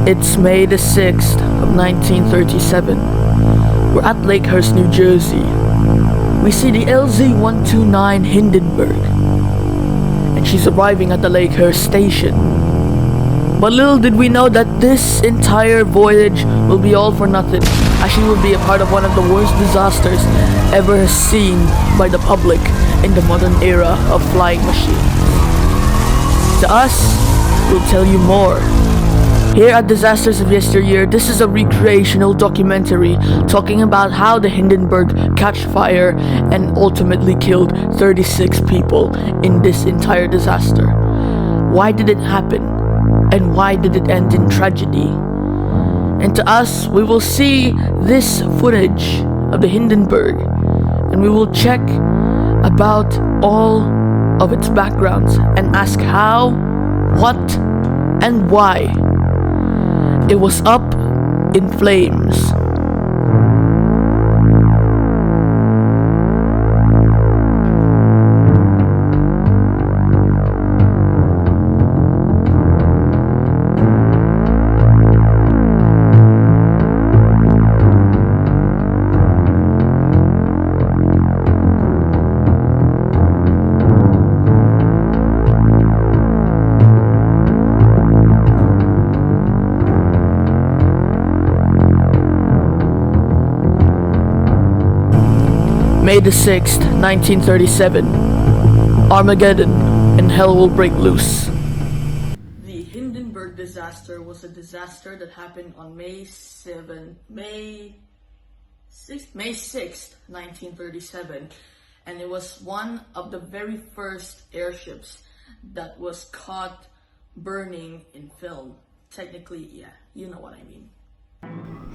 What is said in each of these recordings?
It's May the 6th of 1937. We're at Lakehurst, New Jersey. We see the LZ-129 Hindenburg, and she's arriving at the Lakehurst station. But little did we know that this entire voyage will be all for nothing, as she will be a part of one of the worst disasters ever seen by the public in the modern era of flying machines. To us, we'll tell you more. Here at Disasters of Yesteryear, this is a recreational documentary talking about how the Hindenburg catch fire and ultimately killed 36 people in this entire disaster. Why did it happen? And why did it end in tragedy? And to us, we will see this footage of the Hindenburg, and we will check about all of its backgrounds and ask how, what, and why it was up in flames. May the 6th, 1937. Armageddon and hell will break loose. The Hindenburg disaster was a disaster that happened on May 6th, 1937, and it was one of the very first airships that was caught burning in film. Technically, yeah, you know what I mean.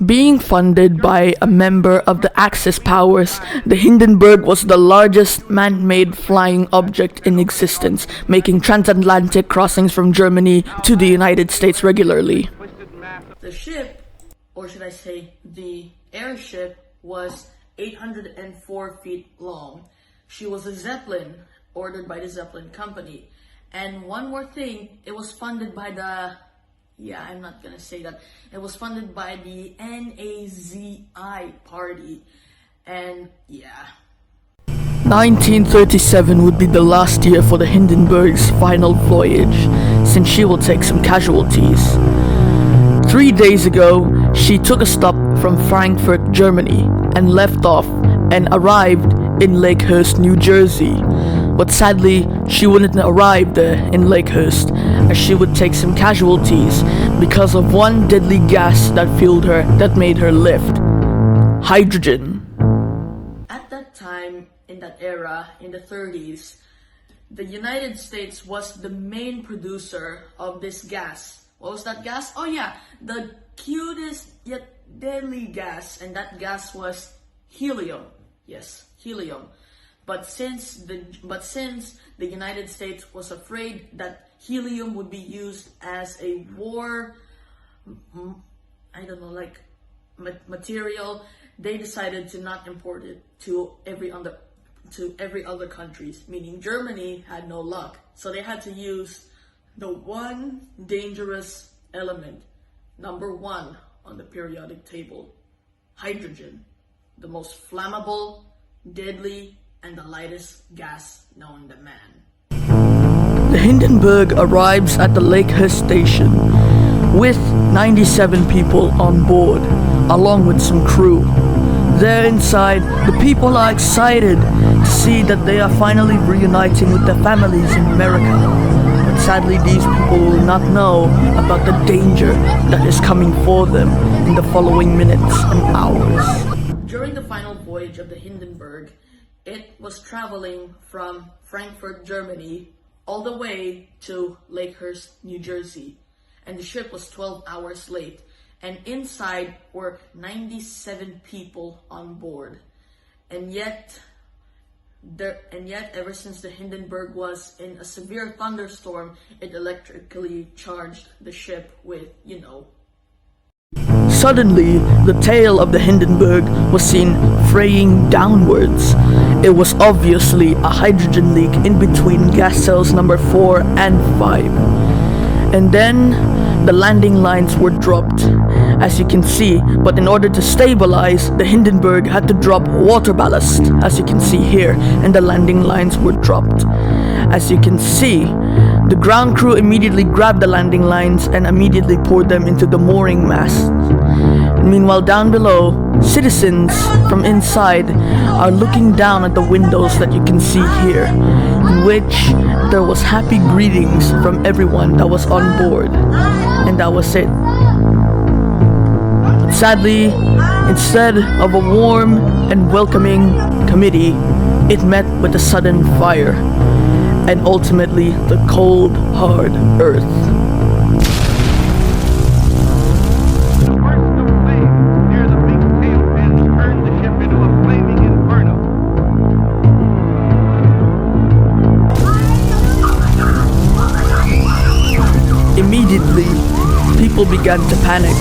Being funded by a member of the Axis powers, the Hindenburg was the largest man-made flying object in existence, making transatlantic crossings from Germany to the United States regularly. The ship, or should I say the airship, was 804 feet long. She was a Zeppelin, ordered by the Zeppelin company. And one more thing, it was funded by the... Yeah, I'm not gonna say that. It was funded by the Nazi party. And yeah. 1937 would be the last year for the Hindenburg's final voyage, since she will take some casualties. 3 days ago, she took a stop from Frankfurt, Germany, and left off and arrived in Lakehurst, New Jersey. But sadly, she wouldn't arrive there in Lakehurst, as she would take some casualties because of one deadly gas that fueled her, that made her lift. Hydrogen. At that time, in that era, in the 30s, the United States was the main producer of this gas. What was that gas? Oh yeah, the cutest yet deadly gas, and that gas was helium. Yes, helium. But since the United States was afraid that helium would be used as a war, material, they decided to not import it to every other countries. Meaning Germany had no luck, so they had to use the one dangerous element, number 1 on the periodic table: hydrogen, the most flammable, deadly, and the lightest gas known to man. The Hindenburg arrives at the Lakehurst station with 97 people on board, along with some crew. There inside, the people are excited to see that they are finally reuniting with their families in America. But sadly, these people will not know about the danger that is coming for them in the following minutes and hours. During the final voyage of the Hindenburg, it was traveling from Frankfurt, Germany, all the way to Lakehurst, New Jersey. And the ship was 12 hours late. And inside were 97 people on board. And yet, ever since the Hindenburg was in a severe thunderstorm, it electrically charged the ship with, Suddenly, the tail of the Hindenburg was seen fraying downwards. It was obviously a hydrogen leak in between gas cells number 4 and 5. And then, the landing lines were dropped, as you can see, but in order to stabilize, the Hindenburg had to drop water ballast, as you can see here, and the landing lines were dropped. As you can see, the ground crew immediately grabbed the landing lines and immediately poured them into the mooring masts. Meanwhile, down below, citizens from inside are looking down at the windows that you can see here, in which there was happy greetings from everyone that was on board. And that was it. But sadly, instead of a warm and welcoming committee, it met with a sudden fire, and ultimately the cold, hard earth. Immediately, people began to panic,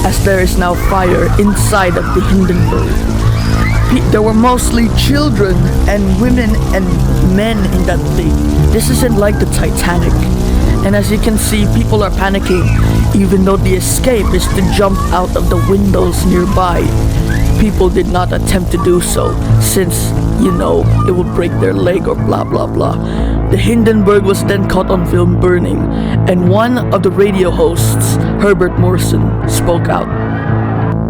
as there is now fire inside of the Hindenburg. There were mostly children and women and men in that thing. This isn't like the Titanic. And as you can see, people are panicking, even though the escape is to jump out of the windows nearby. People did not attempt to do so, since, it would break their leg or blah blah blah. The Hindenburg was then caught on film burning, and one of the radio hosts, Herbert Morrison, spoke out.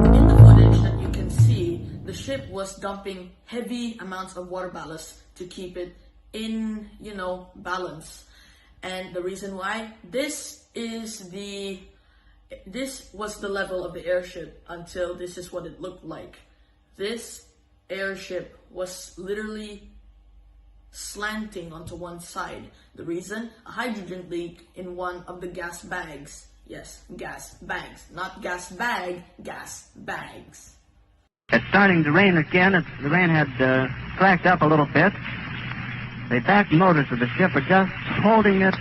In the footage that you can see, the ship was dumping heavy amounts of water ballast to keep it in, balance. And the reason why, this was the level of the airship until this is what it looked like. This airship was literally slanting onto one side. The reason? A hydrogen leak in one of the gas bags. Yes, gas bags. Not gas bag, gas bags. It's starting to rain again. The rain had slacked up a little bit. The back motors of the ship are just holding it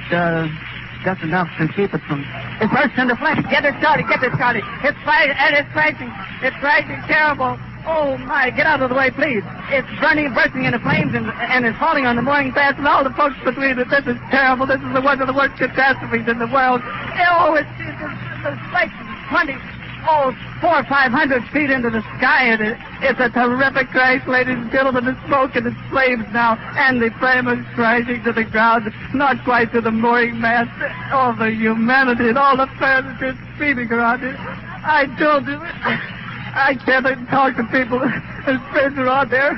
just enough to keep it from... It bursts into flames. Get it started. It's crashing. It's crashing terrible. Oh my, get out of the way, please. It's bursting into flames and it's falling on the mooring mast and all the folks between it. This is terrible. This is one of the worst catastrophes in the world. Oh, it's like 400 or 500 feet into the sky. And it's a terrific crash, ladies and gentlemen. The smoke and the flames now, and the flame is crashing to the ground, not quite to the mooring mast. All the humanity and all the passengers screaming around it. I told you, I can't even talk to people. There's friends are on there.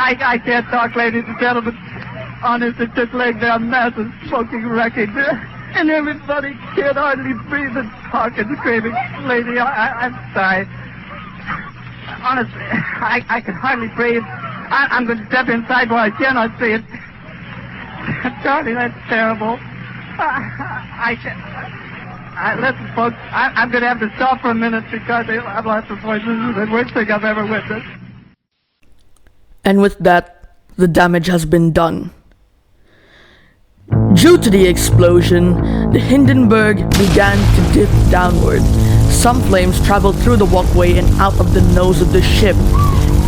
I can't talk, ladies and gentlemen. Honest, it's just laying there, a massive smoking wreckage. And everybody can't hardly breathe and talk and screaming. Lady, I'm sorry. Honestly, I can hardly breathe. I'm going to step inside where I cannot see it. Charlie, that's terrible. Listen, folks, I'm going to have to stop for a minute because I've lost the voice. This is the worst thing I've ever witnessed. And with that, the damage has been done. Due to the explosion, the Hindenburg began to dip downward. Some flames traveled through the walkway and out of the nose of the ship,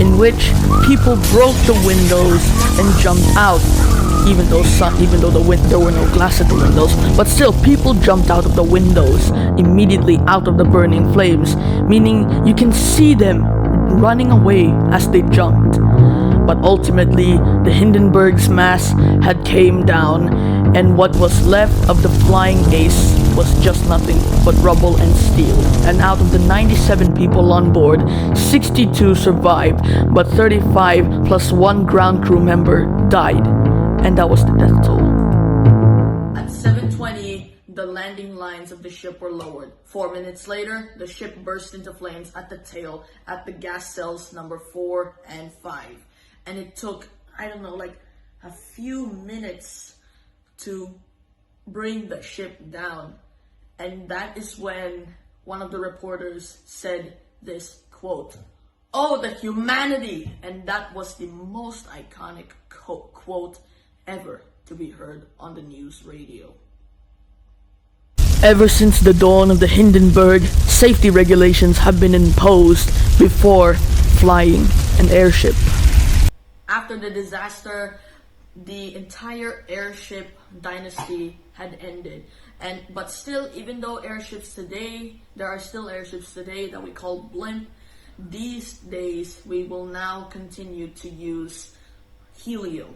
in which people broke the windows and jumped out. Even though there were no glass at the windows, but still people jumped out of the windows immediately out of the burning flames, meaning you can see them running away as they jumped. But ultimately, the Hindenburg's mast had came down, and what was left of the flying ace was just nothing but rubble and steel. And out of the 97 people on board, 62 survived, but 35 plus one ground crew member died. And that was the death toll. At 7:20, the landing lines of the ship were lowered. 4 minutes later, the ship burst into flames at the tail at the gas cells number 4 and 5. And it took, a few minutes to bring the ship down. And that is when one of the reporters said this quote, "Oh, the humanity!" And that was the most iconic quote ever to be heard on the news radio. Ever since the dawn of the Hindenburg, safety regulations have been imposed before flying an airship. After the disaster, the entire airship dynasty had ended. But still, even though airships today, there are still airships today that we call blimp, these days we will now continue to use helium.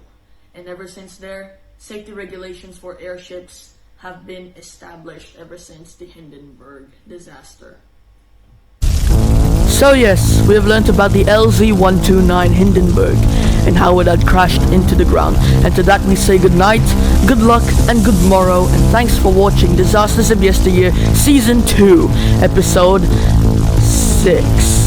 And ever since there, safety regulations for airships have been established ever since the Hindenburg disaster. So yes, we have learnt about the LZ-129 Hindenburg and how it had crashed into the ground. And to that we say good night, good luck and good morrow, and thanks for watching Disasters of Yesteryear Season 2, Episode 6.